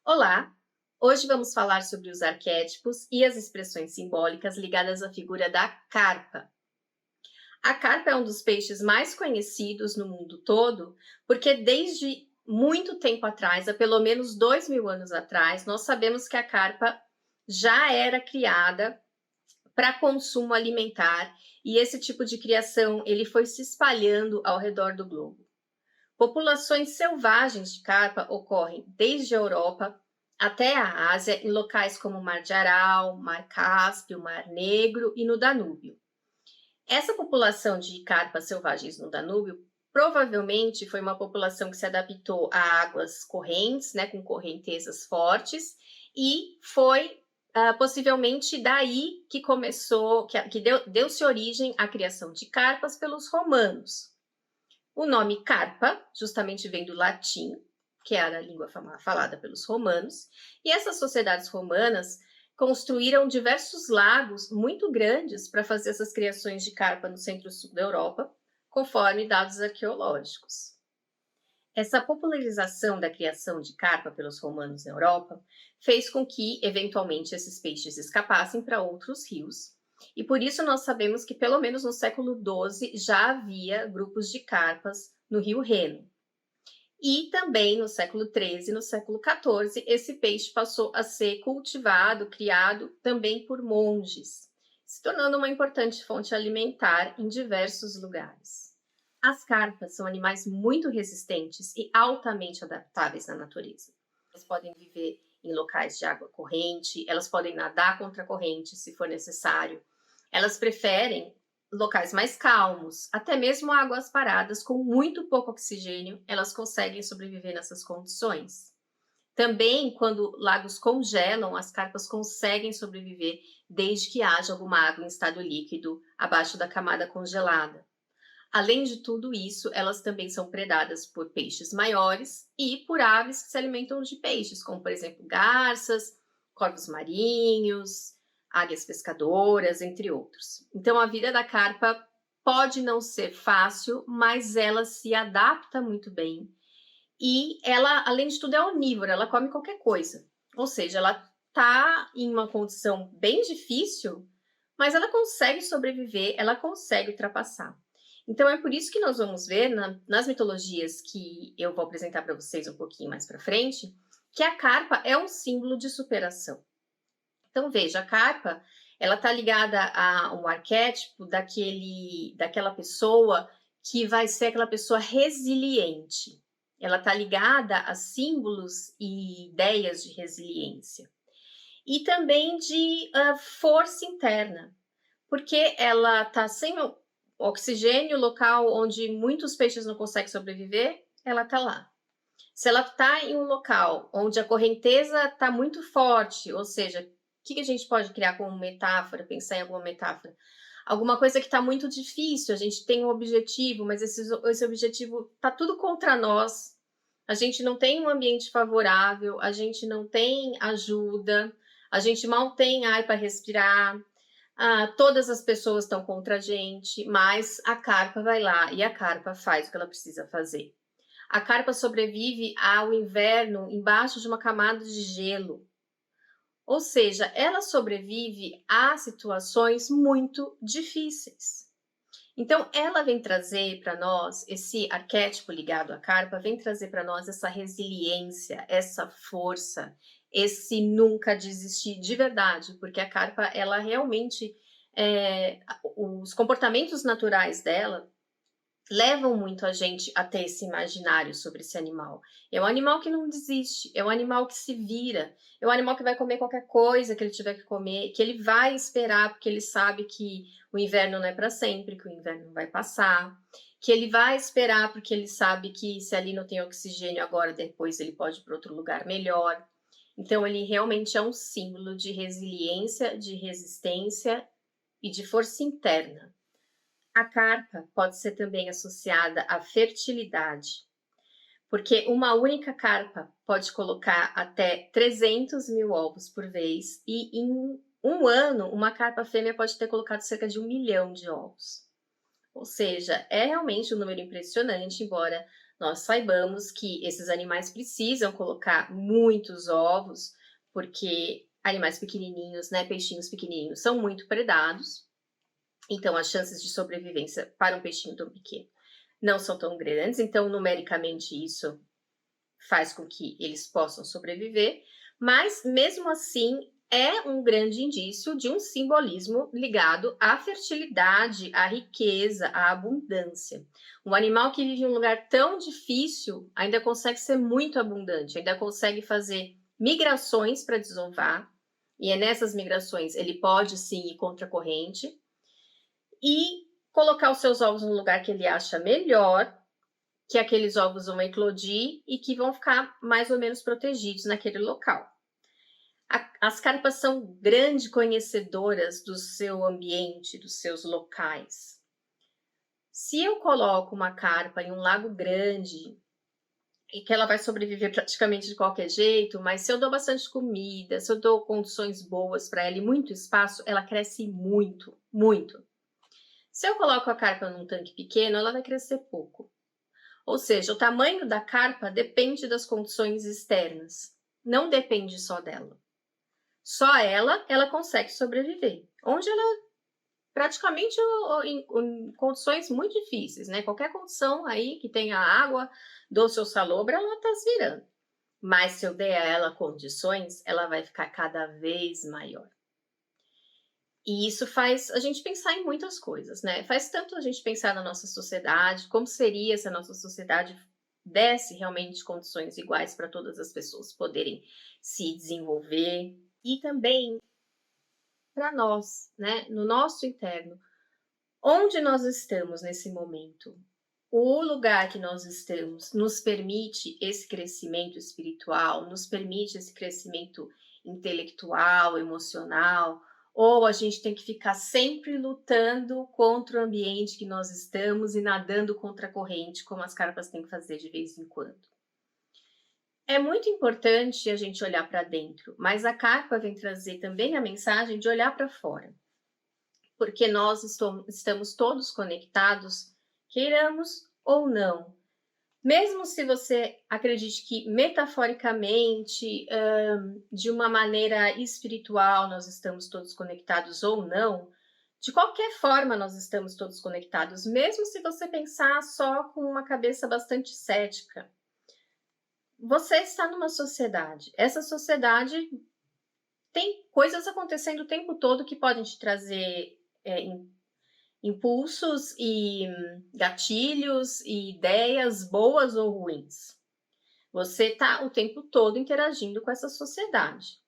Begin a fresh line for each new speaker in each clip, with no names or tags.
Olá! Hoje vamos falar sobre os arquétipos e as expressões simbólicas ligadas à figura da carpa. A carpa é um dos peixes mais conhecidos no mundo todo, porque desde muito tempo atrás, há pelo menos 2.000 anos atrás, nós sabemos que a carpa já era criada para consumo alimentar e esse tipo de criação ele foi se espalhando ao redor do globo. Populações selvagens de carpa ocorrem desde a Europa até a Ásia, em locais como o Mar de Aral, Mar Cáspio, Mar Negro e no Danúbio. Essa população de carpas selvagens no Danúbio provavelmente foi uma população que se adaptou a águas correntes, com correntezas fortes, e foi possivelmente daí que começou, que deu-se origem à criação de carpas pelos romanos. O nome carpa justamente vem do latim, que era a língua falada pelos romanos, e essas sociedades romanas construíram diversos lagos muito grandes para fazer essas criações de carpa no centro-sul da Europa, conforme dados arqueológicos. Essa popularização da criação de carpa pelos romanos na Europa fez com que, eventualmente, esses peixes escapassem para outros rios, e por isso nós sabemos que, pelo menos no século XII, já havia grupos de carpas no rio Reno. E também no século XIII e no século XIV, esse peixe passou a ser cultivado, criado também por monges, se tornando uma importante fonte alimentar em diversos lugares. As carpas são animais muito resistentes e altamente adaptáveis na natureza. Elas podem viver em locais de água corrente, elas podem nadar contra a corrente se for necessário. Elas preferem locais mais calmos, até mesmo águas paradas com muito pouco oxigênio, elas conseguem sobreviver nessas condições. Também, quando lagos congelam, as carpas conseguem sobreviver desde que haja alguma água em estado líquido abaixo da camada congelada. Além de tudo isso, elas também são predadas por peixes maiores e por aves que se alimentam de peixes, como, por exemplo, garças, corvos marinhos, águias pescadoras, entre outros. Então, a vida da carpa pode não ser fácil, mas ela se adapta muito bem. E ela, além de tudo, é onívora, ela come qualquer coisa. Ou seja, ela está em uma condição bem difícil, mas ela consegue sobreviver, ela consegue ultrapassar. Então, é por isso que nós vamos ver nas mitologias que eu vou apresentar para vocês um pouquinho mais para frente, que a carpa é um símbolo de superação. Então, veja, a carpa, ela está ligada a um arquétipo daquela pessoa que vai ser aquela pessoa resiliente. Ela está ligada a símbolos e ideias de resiliência. E também de força interna, porque ela está sem oxigênio, local onde muitos peixes não conseguem sobreviver, ela está lá. Se ela está em um local onde a correnteza está muito forte, ou seja, o que a gente pode criar como metáfora, pensar em alguma metáfora? Alguma coisa que está muito difícil, a gente tem um objetivo, mas esse objetivo está tudo contra nós, a gente não tem um ambiente favorável, a gente não tem ajuda, a gente mal tem ar para respirar, todas as pessoas estão contra a gente, mas a carpa vai lá e a carpa faz o que ela precisa fazer. A carpa sobrevive ao inverno embaixo de uma camada de gelo. Ou seja, ela sobrevive a situações muito difíceis. Então, ela vem trazer para nós, esse arquétipo ligado à carpa, vem trazer para nós essa resiliência, essa força, esse nunca desistir de verdade, porque a carpa, ela realmente, os comportamentos naturais dela levam muito a gente a ter esse imaginário sobre esse animal. É um animal que não desiste, é um animal que se vira, é um animal que vai comer qualquer coisa que ele tiver que comer, que ele vai esperar porque ele sabe que o inverno não é para sempre, que o inverno vai passar, que ele vai esperar porque ele sabe que se ali não tem oxigênio agora, depois ele pode ir para outro lugar melhor. Então ele realmente é um símbolo de resiliência, de resistência e de força interna. A carpa pode ser também associada à fertilidade, porque uma única carpa pode colocar até 300 mil ovos por vez e em um ano uma carpa fêmea pode ter colocado cerca de 1 milhão de ovos. Ou seja, é realmente um número impressionante, embora nós saibamos que esses animais precisam colocar muitos ovos, porque animais pequenininhos, né, peixinhos pequenininhos, são muito predados, então as chances de sobrevivência para um peixinho tão pequeno não são tão grandes, então numericamente isso faz com que eles possam sobreviver, mas mesmo assim é um grande indício de um simbolismo ligado à fertilidade, à riqueza, à abundância. Um animal que vive em um lugar tão difícil ainda consegue ser muito abundante, ainda consegue fazer migrações para desovar, e é nessas migrações ele pode sim ir contra a corrente e colocar os seus ovos no lugar que ele acha melhor, que aqueles ovos vão eclodir e que vão ficar mais ou menos protegidos naquele local. As carpas são grandes conhecedoras do seu ambiente, dos seus locais. Se eu coloco uma carpa em um lago grande, e que ela vai sobreviver praticamente de qualquer jeito, mas se eu dou bastante comida, se eu dou condições boas para ela e muito espaço, ela cresce muito, muito. Se eu coloco a carpa num tanque pequeno, ela vai crescer pouco. Ou seja, o tamanho da carpa depende das condições externas, não depende só dela. Só ela consegue sobreviver. Onde ela praticamente em condições muito difíceis, né? Qualquer condição aí que tenha água, doce ou salobra, ela tá se virando. Mas se eu der a ela condições, ela vai ficar cada vez maior. E isso faz a gente pensar em muitas coisas, né? Faz tanto a gente pensar na nossa sociedade, como seria se a nossa sociedade desse realmente condições iguais para todas as pessoas poderem se desenvolver, e também para nós, né, no nosso interno, onde nós estamos nesse momento. O lugar que nós estamos nos permite esse crescimento espiritual, nos permite esse crescimento intelectual, emocional, ou a gente tem que ficar sempre lutando contra o ambiente que nós estamos e nadando contra a corrente, como as carpas têm que fazer de vez em quando. É muito importante a gente olhar para dentro, mas a carpa vem trazer também a mensagem de olhar para fora, porque nós estamos todos conectados, queiramos ou não. Mesmo se você acredite que metaforicamente, de uma maneira espiritual, nós estamos todos conectados ou não, de qualquer forma nós estamos todos conectados, mesmo se você pensar só com uma cabeça bastante cética. Você está numa sociedade. Essa sociedade tem coisas acontecendo o tempo todo que podem te trazer impulsos e gatilhos e ideias boas ou ruins. Você está o tempo todo interagindo com essa sociedade.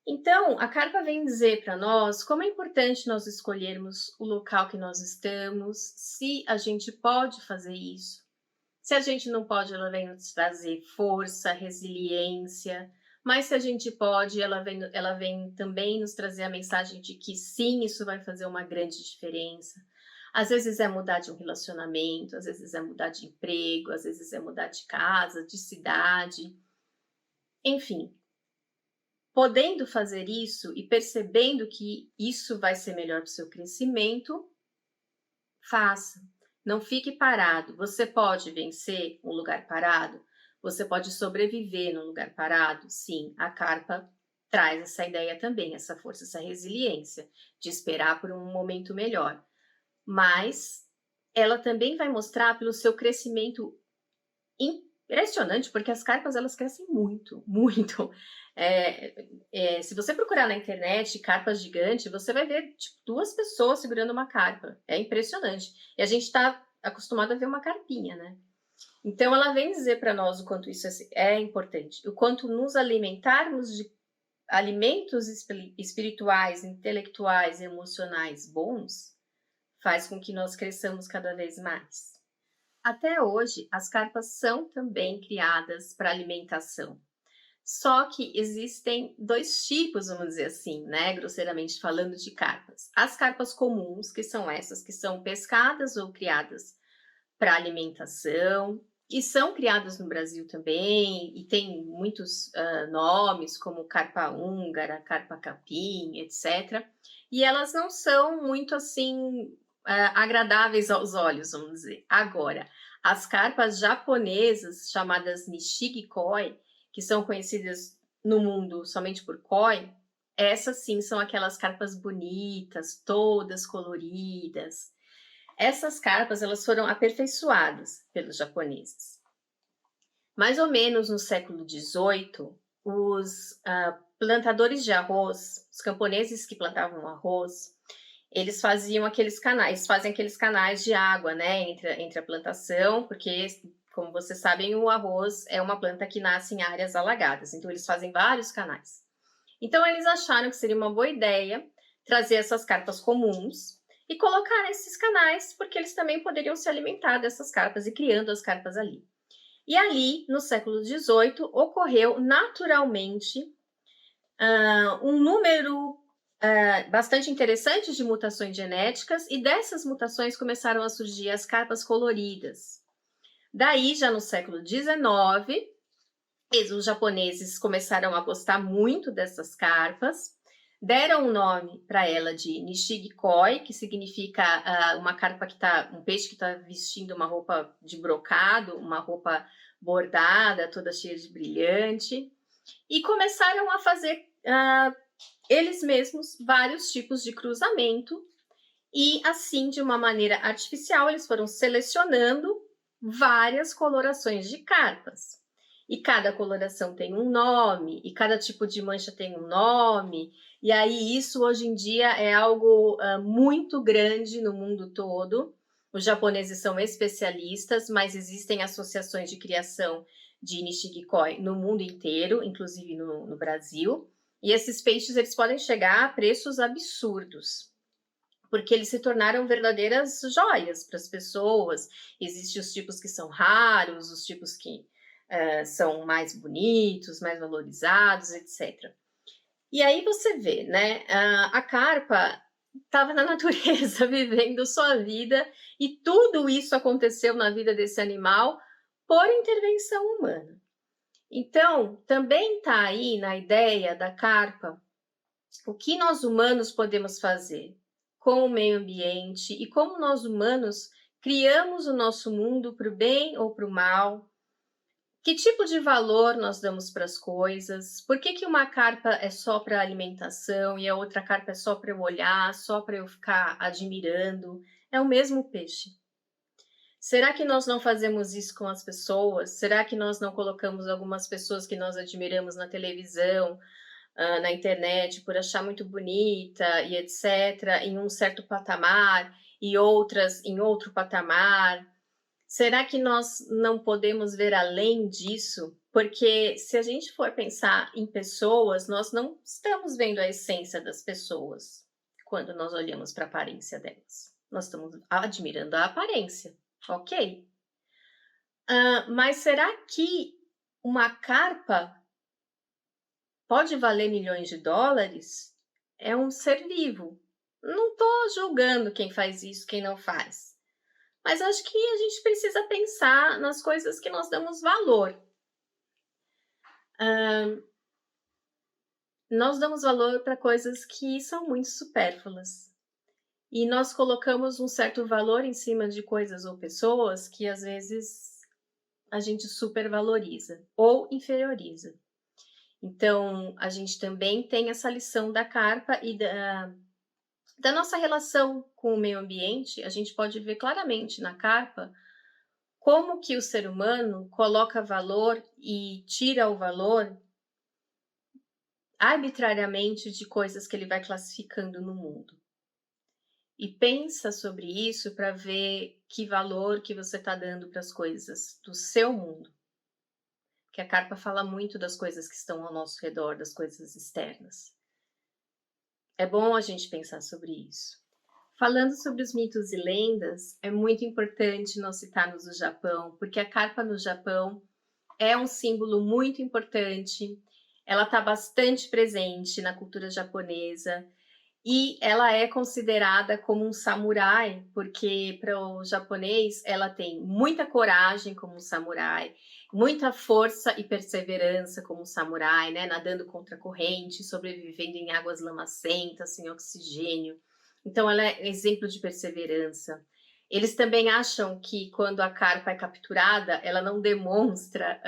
Então, a carpa vem dizer para nós como é importante nós escolhermos o local que nós estamos, se a gente pode fazer isso. Se a gente não pode, ela vem nos trazer força, resiliência, mas se a gente pode, ela vem também nos trazer a mensagem de que sim, isso vai fazer uma grande diferença. Às vezes é mudar de um relacionamento, às vezes é mudar de emprego, às vezes é mudar de casa, de cidade. Enfim, podendo fazer isso e percebendo que isso vai ser melhor para o seu crescimento, faça. Não fique parado. Você pode vencer um lugar parado? Você pode sobreviver num lugar parado? Sim, a carpa traz essa ideia também, essa força, essa resiliência de esperar por um momento melhor. Mas ela também vai mostrar pelo seu crescimento impressionante, porque as carpas elas crescem muito, muito. Se você procurar na internet carpas gigantes, você vai ver tipo, 2 pessoas segurando uma carpa. É impressionante. E a gente está acostumado a ver uma carpinha, né? Então ela vem dizer para nós o quanto isso é importante, o quanto nos alimentarmos de alimentos espirituais, intelectuais, emocionais bons, faz com que nós cresçamos cada vez mais. Até hoje, as carpas são também criadas para alimentação. Só que existem 2 tipos, vamos dizer assim, né, grosseiramente falando, de carpas. As carpas comuns, que são essas que são pescadas ou criadas para alimentação, e são criadas no Brasil também, e tem muitos nomes, como carpa húngara, carpa capim, etc. E elas não são muito assim agradáveis aos olhos, vamos dizer. Agora, As carpas japonesas, chamadas Nishigi Koi, que são conhecidas no mundo somente por koi, essas sim são aquelas carpas bonitas, todas coloridas. Essas carpas elas foram aperfeiçoadas pelos japoneses. Mais ou menos no século XVIII, os plantadores de arroz, os camponeses que plantavam arroz, eles faziam aqueles canais, fazem aqueles canais de água, né, entre a plantação, porque, como vocês sabem, o arroz é uma planta que nasce em áreas alagadas, então eles fazem vários canais. Então eles acharam que seria uma boa ideia trazer essas carpas comuns e colocar nesses canais, porque eles também poderiam se alimentar dessas carpas e criando as carpas ali. E ali, no século XVIII, ocorreu naturalmente um número bastante interessante de mutações genéticas, e dessas mutações começaram a surgir as carpas coloridas. Daí, já no século XIX, os japoneses começaram a gostar muito dessas carpas, deram um nome para ela de Nishigi Koi, que significa uma carpa que tá, um peixe que está vestindo uma roupa de brocado, uma roupa bordada, toda cheia de brilhante, e começaram a fazer eles mesmos vários tipos de cruzamento, e assim, de uma maneira artificial, eles foram selecionando várias colorações de carpas. E cada coloração tem um nome, e cada tipo de mancha tem um nome, e aí isso hoje em dia é algo muito grande no mundo todo. Os japoneses são especialistas, mas existem associações de criação de Nishigi Koi no mundo inteiro, inclusive no Brasil. E esses peixes eles podem chegar a preços absurdos, porque eles se tornaram verdadeiras joias para as pessoas. Existem os tipos que são raros, os tipos que são mais bonitos, mais valorizados, etc. E aí você vê, né? A carpa estava na natureza, vivendo sua vida, e tudo isso aconteceu na vida desse animal por intervenção humana. Então, também está aí na ideia da carpa o que nós humanos podemos fazer com o meio ambiente e como nós humanos criamos o nosso mundo para o bem ou para o mal. Que tipo de valor nós damos para as coisas? Por que uma carpa é só para alimentação e a outra carpa é só para eu olhar, só para eu ficar admirando? É o mesmo peixe. Será que nós não fazemos isso com as pessoas? Será que nós não colocamos algumas pessoas que nós admiramos na televisão, na internet, por achar muito bonita e etc., em um certo patamar e outras em outro patamar? Será que nós não podemos ver além disso? Porque se a gente for pensar em pessoas, nós não estamos vendo a essência das pessoas quando nós olhamos para a aparência delas. Nós estamos admirando a aparência, ok? Mas será que uma carpa pode valer milhões de dólares? É um ser vivo. Não estou julgando quem faz isso, quem não faz. Mas acho que a gente precisa pensar nas coisas que nós damos valor. Nós damos valor para coisas que são muito supérfluas. E nós colocamos um certo valor em cima de coisas ou pessoas que às vezes a gente supervaloriza ou inferioriza. Então, a gente também tem essa lição da carpa e da nossa relação com o meio ambiente. A gente pode ver claramente na carpa como que o ser humano coloca valor e tira o valor arbitrariamente de coisas que ele vai classificando no mundo. E pensa sobre isso para ver que valor que você está dando para as coisas do seu mundo. Que a carpa fala muito das coisas que estão ao nosso redor, das coisas externas. É bom a gente pensar sobre isso. Falando sobre os mitos e lendas, é muito importante nós citarmos o Japão, porque a carpa no Japão é um símbolo muito importante. Ela está bastante presente na cultura japonesa e ela é considerada como um samurai, porque para o japonês ela tem muita coragem como um samurai, muita força e perseverança como um samurai, né? Nadando contra a corrente, sobrevivendo em águas lamacentas, sem oxigênio. Então ela é exemplo de perseverança. Eles também acham que quando a carpa é capturada, ela não demonstra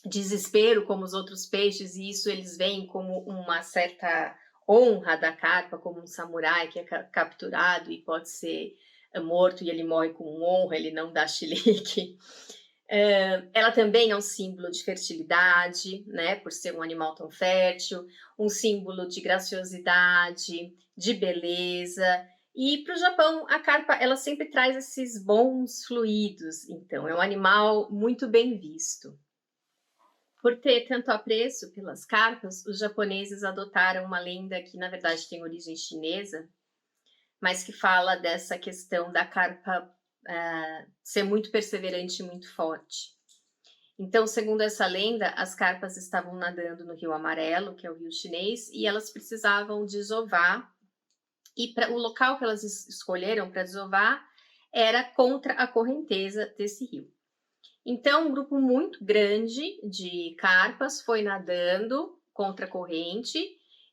desespero como os outros peixes, e isso eles veem como uma certa honra da carpa, como um samurai que é capturado e pode ser morto e ele morre com honra, ele não dá chilique. Ela também é um símbolo de fertilidade, né, por ser um animal tão fértil, um símbolo de graciosidade, de beleza. E para o Japão, a carpa ela sempre traz esses bons fluidos, então é um animal muito bem visto. Por ter tanto apreço pelas carpas, os japoneses adotaram uma lenda que, na verdade, tem origem chinesa, mas que fala dessa questão da carpa ser muito perseverante e muito forte. Então, segundo essa lenda, as carpas estavam nadando no Rio Amarelo, que é o rio chinês, e elas precisavam desovar, e o local que elas escolheram para desovar era contra a correnteza desse rio. Então, um grupo muito grande de carpas foi nadando contra a corrente,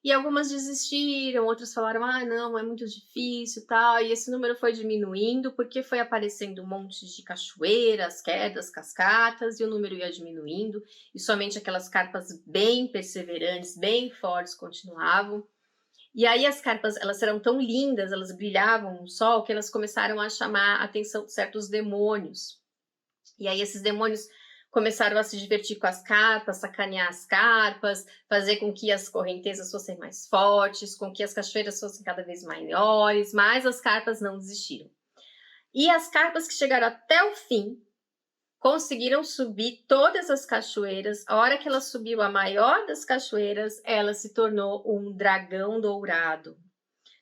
e algumas desistiram, outras falaram, não, é muito difícil, tal, e esse número foi diminuindo, porque foi aparecendo um monte de cachoeiras, quedas, cascatas, e o número ia diminuindo, e somente aquelas carpas bem perseverantes, bem fortes continuavam. E aí as carpas, elas eram tão lindas, elas brilhavam no sol, que elas começaram a chamar a atenção de certos demônios. E aí esses demônios começaram a se divertir com as carpas, sacanear as carpas, fazer com que as correntezas fossem mais fortes, com que as cachoeiras fossem cada vez maiores, mas as carpas não desistiram. E as carpas que chegaram até o fim conseguiram subir todas as cachoeiras. A hora que ela subiu a maior das cachoeiras, ela se tornou um dragão dourado.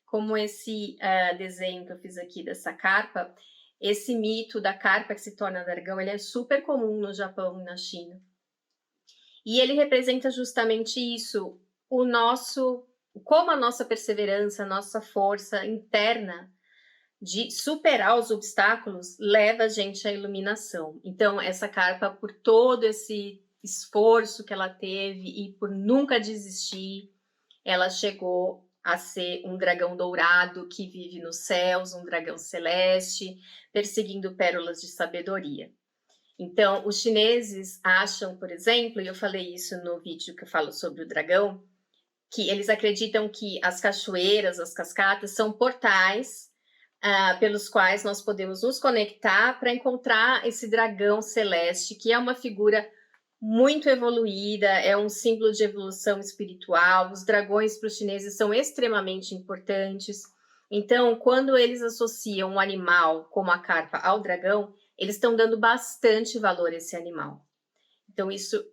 Como esse desenho que eu fiz aqui dessa carpa, esse mito da carpa que se torna dragão, ele é super comum no Japão e na China. E ele representa justamente isso, como a nossa perseverança, a nossa força interna de superar os obstáculos leva a gente à iluminação. Então, essa carpa, por todo esse esforço que ela teve e por nunca desistir, ela chegou a ser um dragão dourado que vive nos céus, um dragão celeste, perseguindo pérolas de sabedoria. Então, os chineses acham, por exemplo, e eu falei isso no vídeo que eu falo sobre o dragão, que eles acreditam que as cachoeiras, as cascatas, são portais pelos quais nós podemos nos conectar para encontrar esse dragão celeste, que é uma figura muito evoluída, é um símbolo de evolução espiritual. Os dragões para os chineses são extremamente importantes. Então, quando eles associam um animal como a carpa ao dragão, eles estão dando bastante valor a esse animal. Então, isso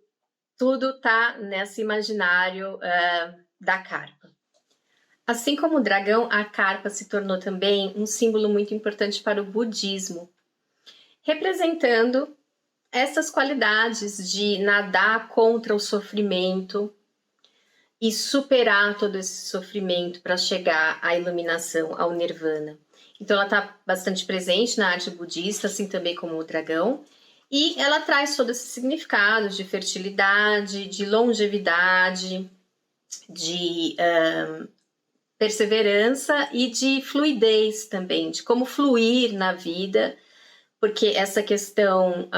tudo está nesse imaginário da carpa. Assim como o dragão, a carpa se tornou também um símbolo muito importante para o budismo, representando essas qualidades de nadar contra o sofrimento e superar todo esse sofrimento para chegar à iluminação, ao nirvana. Então ela está bastante presente na arte budista, assim também como o dragão, e ela traz todo esse significado de fertilidade, de longevidade, de perseverança e de fluidez também, de como fluir na vida, porque essa questão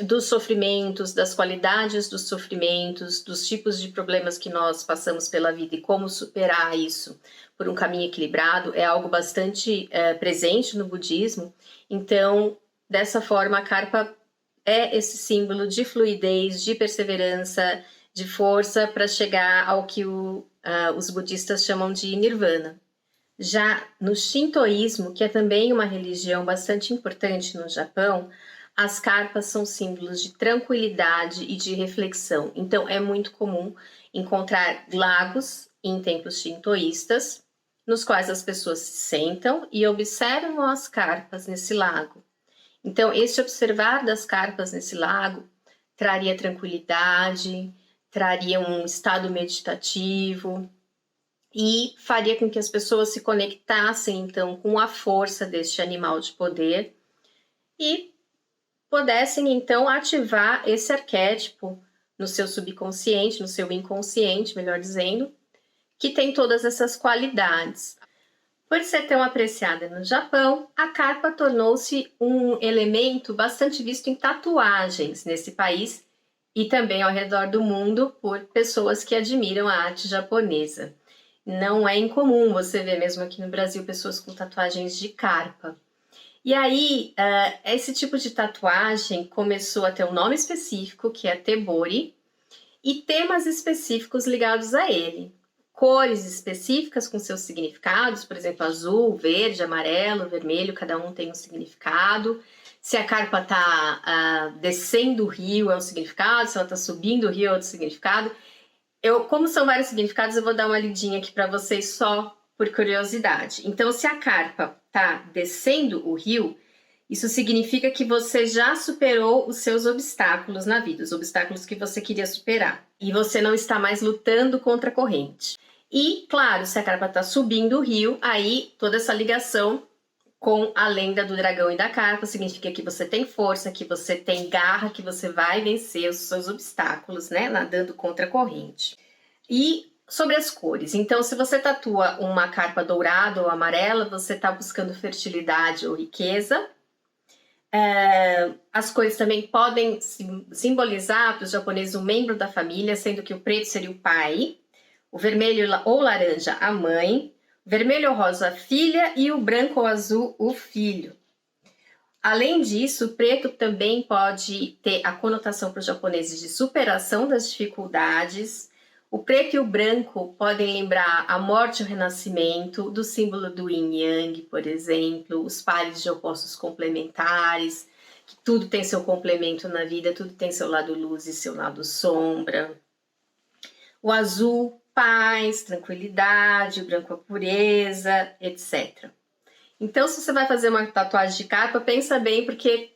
dos sofrimentos, das qualidades dos sofrimentos, dos tipos de problemas que nós passamos pela vida e como superar isso por um caminho equilibrado é algo bastante presente no budismo. Então, dessa forma, a carpa é esse símbolo de fluidez, de perseverança, de força para chegar ao que os budistas chamam de nirvana. Já no shintoísmo, que é também uma religião bastante importante no Japão, as carpas são símbolos de tranquilidade e de reflexão. Então, é muito comum encontrar lagos em templos shintoístas, nos quais as pessoas se sentam e observam as carpas nesse lago. Então, esse observar das carpas nesse lago traria tranquilidade, traria um estado meditativo e faria com que as pessoas se conectassem, então, com a força deste animal de poder e pudessem, então, ativar esse arquétipo no seu subconsciente, no seu inconsciente, melhor dizendo, que tem todas essas qualidades. Por ser tão apreciada no Japão, a carpa tornou-se um elemento bastante visto em tatuagens nesse país e também ao redor do mundo por pessoas que admiram a arte japonesa. Não é incomum você ver mesmo aqui no Brasil pessoas com tatuagens de carpa. E aí, esse tipo de tatuagem começou a ter um nome específico, que é tebori, e temas específicos ligados a ele. Cores específicas com seus significados, por exemplo, azul, verde, amarelo, vermelho, cada um tem um significado. Se a carpa está descendo o rio é um significado, se ela está subindo o rio é outro significado. Como são vários significados, eu vou dar uma lidinha aqui para vocês só por curiosidade. Então, se a carpa está descendo o rio, isso significa que você já superou os seus obstáculos na vida, os obstáculos que você queria superar. E você não está mais lutando contra a corrente. E, claro, se a carpa está subindo o rio, aí toda essa ligação com a lenda do dragão e da carpa significa que você tem força, que você tem garra, que você vai vencer os seus obstáculos, né? Nadando contra a corrente. E sobre as cores. Então, se você tatua uma carpa dourada ou amarela, você está buscando fertilidade ou riqueza. As cores também podem simbolizar para os japoneses um membro da família, sendo que o preto seria o pai, o vermelho ou laranja a mãe, o vermelho ou rosa a filha e o branco ou azul o filho. Além disso, o preto também pode ter a conotação para os japoneses de superação das dificuldades. O preto e o branco podem lembrar a morte e o renascimento, do símbolo do yin e yang, por exemplo, os pares de opostos complementares, que tudo tem seu complemento na vida, tudo tem seu lado luz e seu lado sombra. O azul, paz, tranquilidade, o branco, a pureza, etc. Então, se você vai fazer uma tatuagem de carpa, pensa bem, porque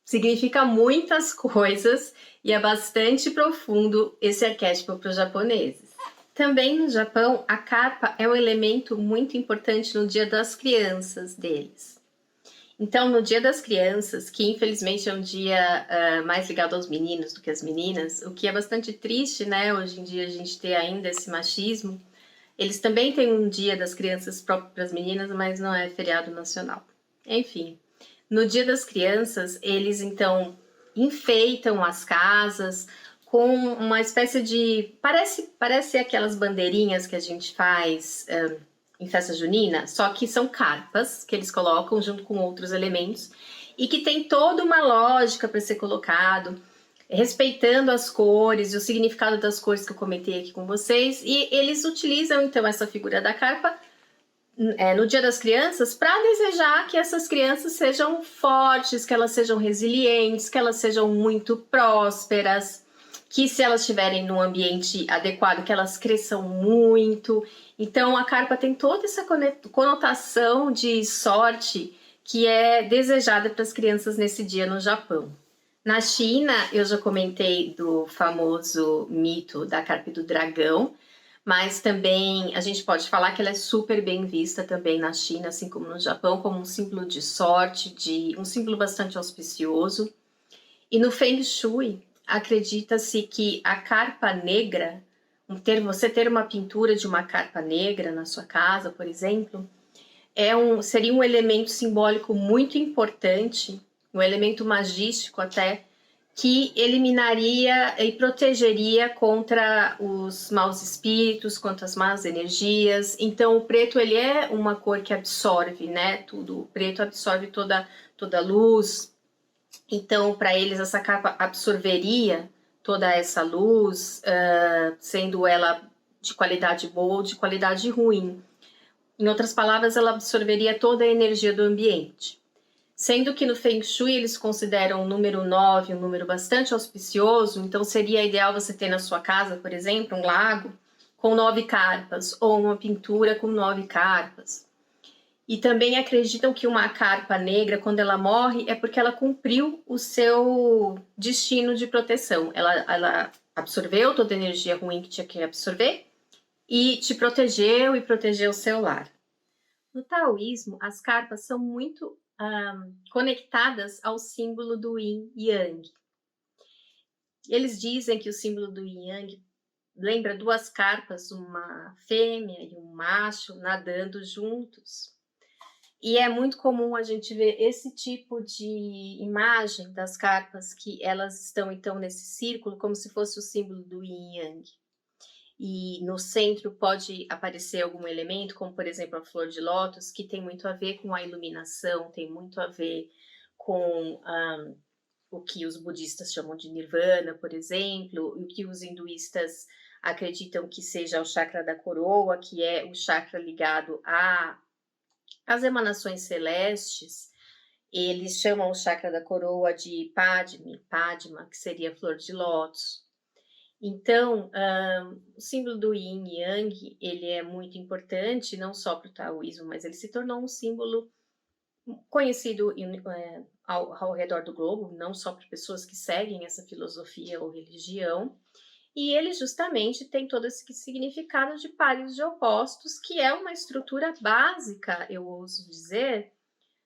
significa muitas coisas e é bastante profundo esse arquétipo para os japoneses. Também no Japão, a carpa é um elemento muito importante no Dia das Crianças deles. Então, no Dia das Crianças, que infelizmente é um dia mais ligado aos meninos do que às meninas, o que é bastante triste, né? Hoje em dia a gente ter ainda esse machismo. Eles também têm um Dia das Crianças próprio para as meninas, mas não é feriado nacional. Enfim, no Dia das Crianças, eles então enfeitam as casas com uma espécie de... Parece aquelas bandeirinhas que a gente faz em festa junina, só que são carpas que eles colocam junto com outros elementos e que tem toda uma lógica para ser colocado, respeitando as cores e o significado das cores que eu comentei aqui com vocês. E eles utilizam então essa figura da carpa no Dia das Crianças para desejar que essas crianças sejam fortes, que elas sejam resilientes, que elas sejam muito prósperas, que se elas estiverem num ambiente adequado, que elas cresçam muito. Então a carpa tem toda essa conotação de sorte que é desejada para as crianças nesse dia no Japão. Na China, eu já comentei do famoso mito da carpa e do dragão, mas também a gente pode falar que ela é super bem vista também na China, assim como no Japão, como um símbolo de sorte, um símbolo bastante auspicioso. E no Feng Shui, acredita-se que a carpa negra, você ter uma pintura de uma carpa negra na sua casa, por exemplo, seria um elemento simbólico muito importante, um elemento magístico até, que eliminaria e protegeria contra os maus espíritos, contra as más energias. Então, o preto ele é uma cor que absorve, né? Tudo. O preto absorve toda luz. Então, para eles, essa capa absorveria toda essa luz, sendo ela de qualidade boa ou de qualidade ruim. Em outras palavras, ela absorveria toda a energia do ambiente. Sendo que no Feng Shui eles consideram o número 9 um número bastante auspicioso, então seria ideal você ter na sua casa, por exemplo, um lago com 9 carpas ou uma pintura com 9 carpas. E também acreditam que uma carpa negra, quando ela morre, é porque ela cumpriu o seu destino de proteção. Ela absorveu toda a energia ruim que tinha que absorver e te protegeu e protegeu o seu lar. No taoísmo, as carpas são muito conectadas ao símbolo do yin e yang. Eles dizem que o símbolo do yin e yang lembra duas carpas, uma fêmea e um macho nadando juntos. E é muito comum a gente ver esse tipo de imagem das carpas, que elas estão então nesse círculo, como se fosse o símbolo do yin e yang. E no centro pode aparecer algum elemento, como por exemplo a flor de lótus, que tem muito a ver com a iluminação, tem muito a ver com o que os budistas chamam de nirvana, por exemplo, e o que os hinduístas acreditam que seja o chakra da coroa, que é o chakra ligado às emanações celestes. Eles chamam o chakra da coroa de Padma, que seria a flor de lótus. Então, o símbolo do Yin e Yang, ele é muito importante, não só para o taoísmo, mas ele se tornou um símbolo conhecido ao redor do globo, não só por pessoas que seguem essa filosofia ou religião, e ele justamente tem todo esse significado de pares de opostos, que é uma estrutura básica, eu ouso dizer,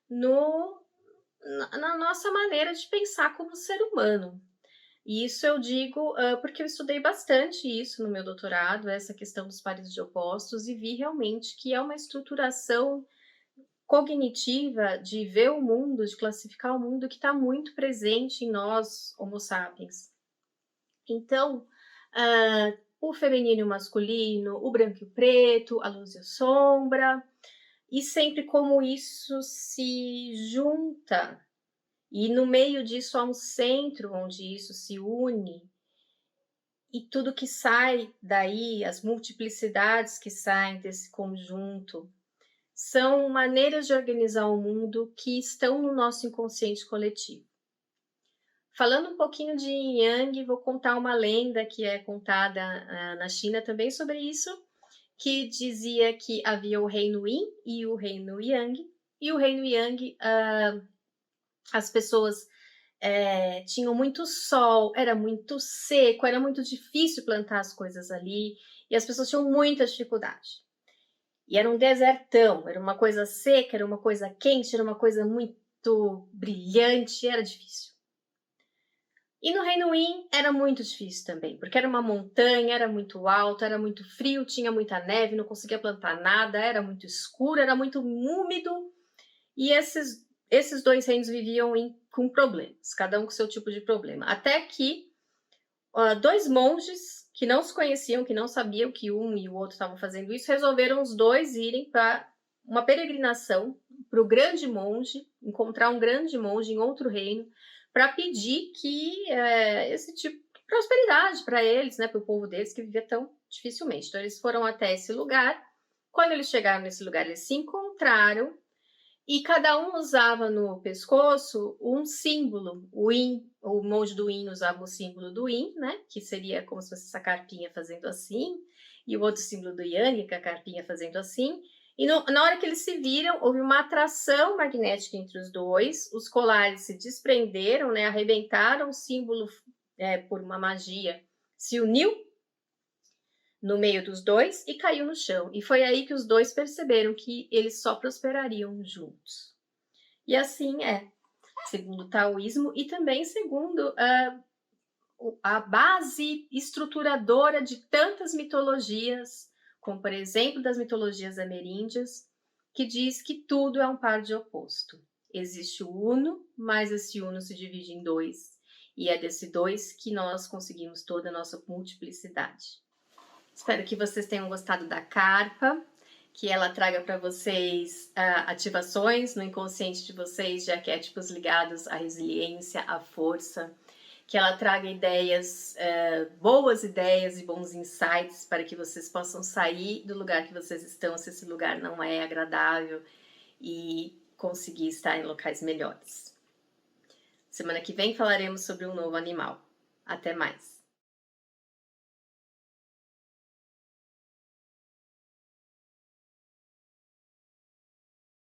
na nossa maneira de pensar como ser humano. E isso eu digo porque eu estudei bastante isso no meu doutorado, essa questão dos pares de opostos, e vi realmente que é uma estruturação cognitiva de ver o mundo, de classificar o mundo, que está muito presente em nós, Homo sapiens. Então, o feminino e o masculino, o branco e o preto, a luz e a sombra, e sempre como isso se junta. E no meio disso há um centro onde isso se une, e tudo que sai daí, as multiplicidades que saem desse conjunto, são maneiras de organizar o mundo que estão no nosso inconsciente coletivo. Falando um pouquinho de Yin Yang, vou contar uma lenda que é contada na China também sobre isso, que dizia que havia o reino Yin e o reino Yang, e o reino Yang, as pessoas tinham muito sol, era muito seco, era muito difícil plantar as coisas ali, e as pessoas tinham muita dificuldade. E era um desertão, era uma coisa seca, era uma coisa quente, era uma coisa muito brilhante, era difícil. E no Reino Yin era muito difícil também, porque era uma montanha, era muito alto, era muito frio, tinha muita neve, não conseguia plantar nada, era muito escuro, era muito úmido, e esses dois reinos viviam com problemas, cada um com seu tipo de problema. Até que dois monges que não se conheciam, que não sabiam que um e o outro estavam fazendo isso, resolveram os dois irem para uma peregrinação para o grande monge, encontrar um grande monge em outro reino, para pedir que esse tipo de prosperidade para eles, né, para o povo deles que vivia tão dificilmente. Então eles foram até esse lugar. Quando eles chegaram nesse lugar, eles se encontraram e cada um usava no pescoço um símbolo. O monge do Yin usava o símbolo do Yin, né, que seria como se fosse essa carpinha fazendo assim, e o outro símbolo do Yang, que é a carpinha fazendo assim. E na hora que eles se viram, houve uma atração magnética entre os dois, os colares se desprenderam, né, arrebentaram, o símbolo, por uma magia, se uniu no meio dos dois e caiu no chão. E foi aí que os dois perceberam que eles só prosperariam juntos. E assim é, segundo o taoísmo e também segundo a base estruturadora de tantas mitologias, como por exemplo das mitologias ameríndias, que diz que tudo é um par de oposto. Existe o uno, mas esse uno se divide em dois, e é desse dois que nós conseguimos toda a nossa multiplicidade. Espero que vocês tenham gostado da carpa, que ela traga para vocês ativações no inconsciente de vocês de arquétipos ligados à resiliência, à força, que ela traga ideias, boas ideias e bons insights para que vocês possam sair do lugar que vocês estão, se esse lugar não é agradável, e conseguir estar em locais melhores. Semana que vem falaremos sobre um novo animal. Até mais!